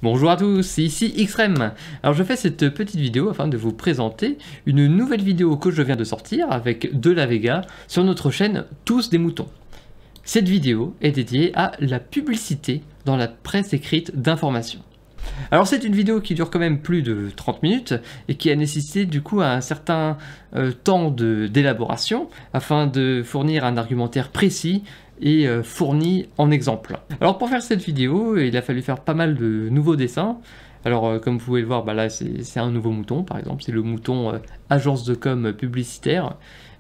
Bonjour à tous, c'est ici Xrem. Alors je fais cette petite vidéo afin de vous présenter une nouvelle vidéo que je viens de sortir avec De La Vega sur notre chaîne Tous des moutons. Cette vidéo est dédiée à la publicité dans la presse écrite d'information. Alors c'est une vidéo qui dure quand même plus de 30 minutes et qui a nécessité du coup un certain temps d'élaboration afin de fournir un argumentaire précis et fourni en exemples. Alors pour faire cette vidéo, il a fallu faire pas mal de nouveaux dessins. Alors comme vous pouvez le voir, bah là c'est un nouveau mouton par exemple, c'est le mouton agence de com publicitaire.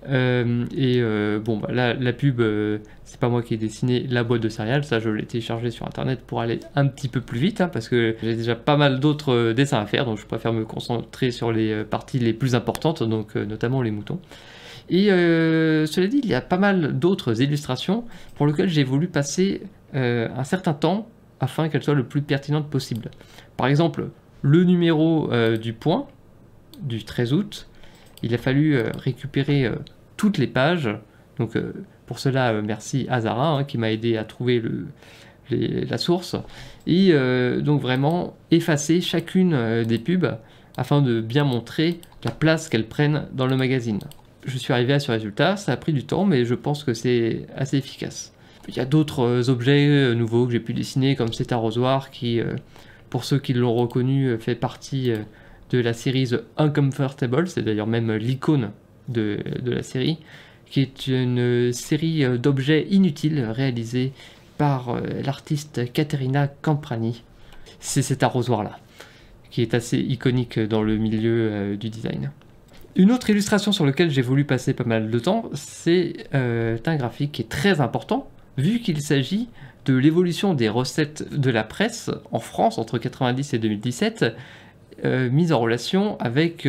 Bon bah là la pub, c'est pas moi qui ai dessiné la boîte de céréales, ça je l'ai téléchargé sur internet pour aller un petit peu plus vite, hein, parce que j'ai déjà pas mal d'autres dessins à faire, donc je préfère me concentrer sur les parties les plus importantes, donc notamment les moutons. Et cela dit, il y a pas mal d'autres illustrations pour lesquelles j'ai voulu passer un certain temps afin qu'elles soient le plus pertinentes possible. Par exemple, le numéro du Point, du 13 août, il a fallu récupérer toutes les pages. Donc pour cela, merci à Zara, hein, qui m'a aidé à trouver la source. Et donc vraiment effacer chacune des pubs afin de bien montrer la place qu'elles prennent dans le magazine. Je suis arrivé à ce résultat, ça a pris du temps, mais je pense que c'est assez efficace. Il y a d'autres objets nouveaux que j'ai pu dessiner, comme cet arrosoir qui, pour ceux qui l'ont reconnu, fait partie de la série The Uncomfortable, c'est d'ailleurs même l'icône de la série, qui est une série d'objets inutiles réalisés par l'artiste Caterina Camprani. C'est cet arrosoir-là, qui est assez iconique dans le milieu du design. Une autre illustration sur laquelle j'ai voulu passer pas mal de temps, c'est un graphique qui est très important, vu qu'il s'agit de l'évolution des recettes de la presse en France entre 1990 et 2017, mise en relation avec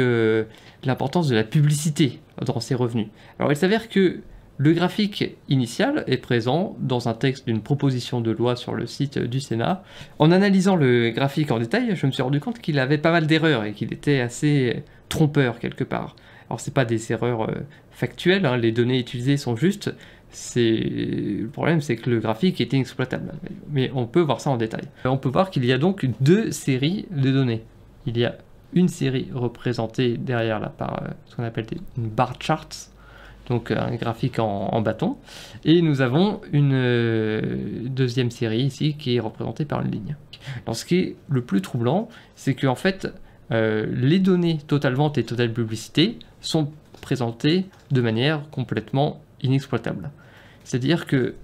l'importance de la publicité dans ses revenus. Alors il s'avère que le graphique initial est présent dans un texte d'une proposition de loi sur le site du Sénat. En analysant le graphique en détail, je me suis rendu compte qu'il avait pas mal d'erreurs et qu'il était assez trompeur quelque part. Alors c'est pas des erreurs factuelles, hein, les données utilisées sont justes, le problème c'est que le graphique est inexploitable, mais on peut voir ça en détail. On peut voir qu'il y a donc deux séries de données. Il y a une série représentée derrière là par ce qu'on appelle une bar charts, donc un graphique en bâton, et nous avons une deuxième série ici qui est représentée par une ligne. Alors ce qui est le plus troublant, c'est qu'en fait les données total vente et total publicité sont présentées de manière complètement inexploitable. C'est-à-dire que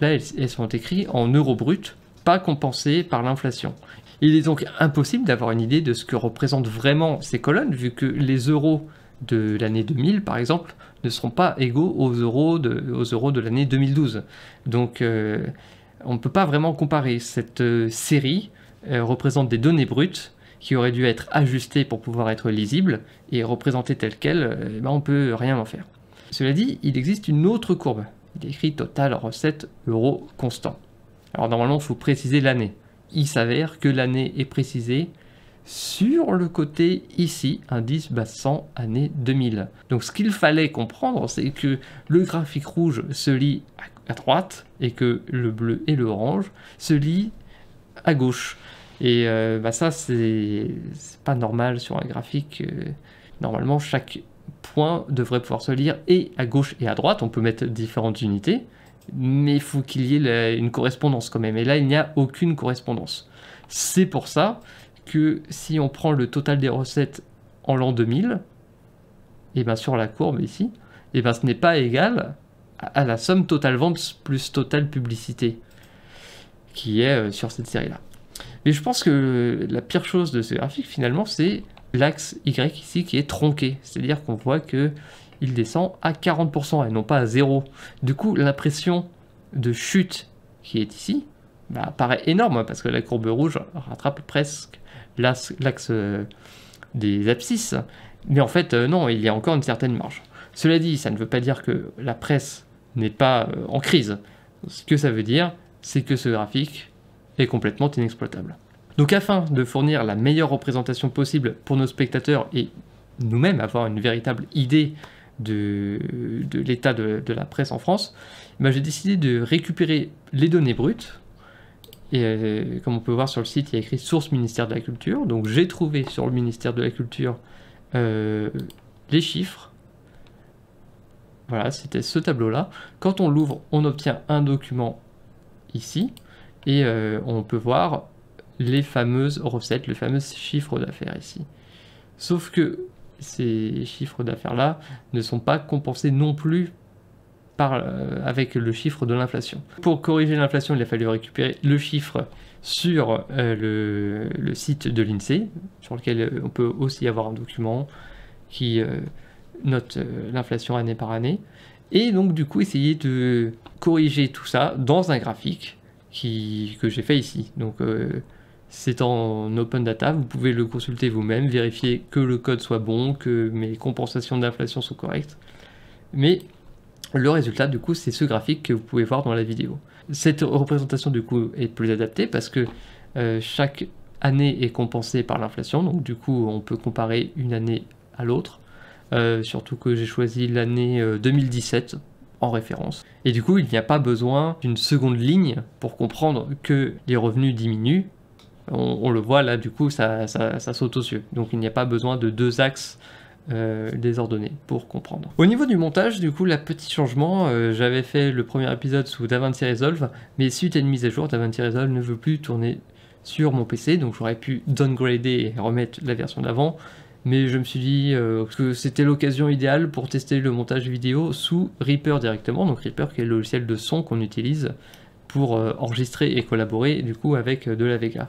là, elles sont écrites en euros bruts, pas compensées par l'inflation. Il est donc impossible d'avoir une idée de ce que représentent vraiment ces colonnes, vu que les euros de l'année 2000, par exemple, ne seront pas égaux aux euros de l'année 2012. Donc, on ne peut pas vraiment comparer. Cette série représente des données brutes qui auraient dû être ajustées pour pouvoir être lisibles, et représentées telles quelles, on ne peut rien en faire. Cela dit, il existe une autre courbe. Il est écrit total recette euros constant. Alors normalement, il faut préciser l'année. Il s'avère que l'année est précisée sur le côté ici, indice base 100 année 2000. Donc ce qu'il fallait comprendre, c'est que le graphique rouge se lit à droite et que le bleu et l'orange se lient à gauche. Et ça, c'est pas normal sur un graphique. Normalement, chaque point devrait pouvoir se lire et à gauche et à droite. On peut mettre différentes unités, mais il faut qu'il y ait une correspondance quand même. Et là, il n'y a aucune correspondance. C'est pour ça que si on prend le total des recettes en l'an 2000, et bien sur la courbe ici, et ce n'est pas égal à la somme totale vente plus totale publicité qui est sur cette série-là. Mais je pense que la pire chose de ce graphique, finalement, c'est l'axe Y ici qui est tronqué. C'est-à-dire qu'on voit qu'il descend à 40% et non pas à 0. Du coup, l'impression de chute qui est ici paraît énorme, parce que la courbe rouge rattrape presque l'axe des abscisses. Mais en fait, non, il y a encore une certaine marge. Cela dit, ça ne veut pas dire que la presse n'est pas en crise. Ce que ça veut dire, c'est que ce graphique est complètement inexploitable. Donc afin de fournir la meilleure représentation possible pour nos spectateurs et nous-mêmes avoir une véritable idée de l'état de la presse en France, j'ai décidé de récupérer les données brutes Et comme on peut voir sur le site, il y a écrit source ministère de la Culture. Donc j'ai trouvé sur le ministère de la Culture les chiffres. Voilà, c'était ce tableau-là. Quand on l'ouvre, on obtient un document ici. Et on peut voir les fameuses recettes, les fameux chiffres d'affaires ici. Sauf que ces chiffres d'affaires-là ne sont pas compensés non plus avec le chiffre de l'inflation. Pour corriger l'inflation, il a fallu récupérer le chiffre sur le site de l'INSEE, sur lequel on peut aussi avoir un document qui note l'inflation année par année. Et donc du coup, essayer de corriger tout ça dans un graphique que j'ai fait ici. Donc c'est en open data, vous pouvez le consulter vous-même, vérifier que le code soit bon, que mes compensations d'inflation sont correctes. Mais le résultat, du coup, c'est ce graphique que vous pouvez voir dans la vidéo. Cette représentation, du coup, est plus adaptée parce que chaque année est compensée par l'inflation. Donc, du coup, on peut comparer une année à l'autre. Surtout que j'ai choisi l'année 2017 en référence. Et du coup, il n'y a pas besoin d'une seconde ligne pour comprendre que les revenus diminuent. On le voit là, du coup, ça saute aux yeux. Donc, il n'y a pas besoin de deux axes désordonnés pour comprendre. Au niveau du montage, du coup, la petit changement, j'avais fait le premier épisode sous DaVinci Resolve, mais suite à une mise à jour, DaVinci Resolve ne veut plus tourner sur mon PC, donc j'aurais pu downgrader et remettre la version d'avant, mais je me suis dit que c'était l'occasion idéale pour tester le montage vidéo sous Reaper directement, donc Reaper qui est le logiciel de son qu'on utilise pour enregistrer et collaborer du coup avec de la Vega.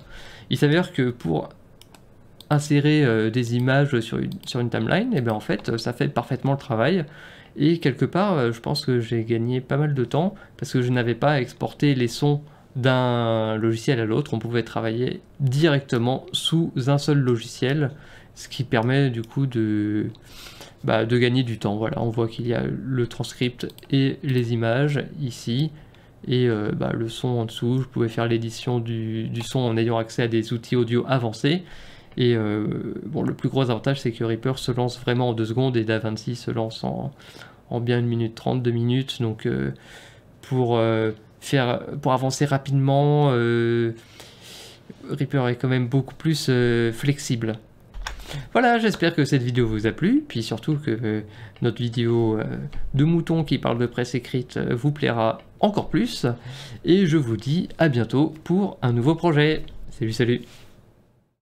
Il s'avère que pour insérer des images sur une timeline, et bien en fait ça fait parfaitement le travail, et quelque part je pense que j'ai gagné pas mal de temps parce que je n'avais pas à exporter les sons d'un logiciel à l'autre, on pouvait travailler directement sous un seul logiciel, ce qui permet du coup de gagner du temps. Voilà, on voit qu'il y a le transcript et les images ici, et le son en dessous. Je pouvais faire l'édition du son en ayant accès à des outils audio avancés. Et le plus gros avantage, c'est que Reaper se lance vraiment en 2 secondes et DaVinci se lance en bien 1 minute 30, 2 minutes. Donc pour avancer rapidement, Reaper est quand même beaucoup plus flexible. Voilà, j'espère que cette vidéo vous a plu, puis surtout que notre vidéo de mouton qui parle de presse écrite vous plaira encore plus. Et je vous dis à bientôt pour un nouveau projet. Salut, salut!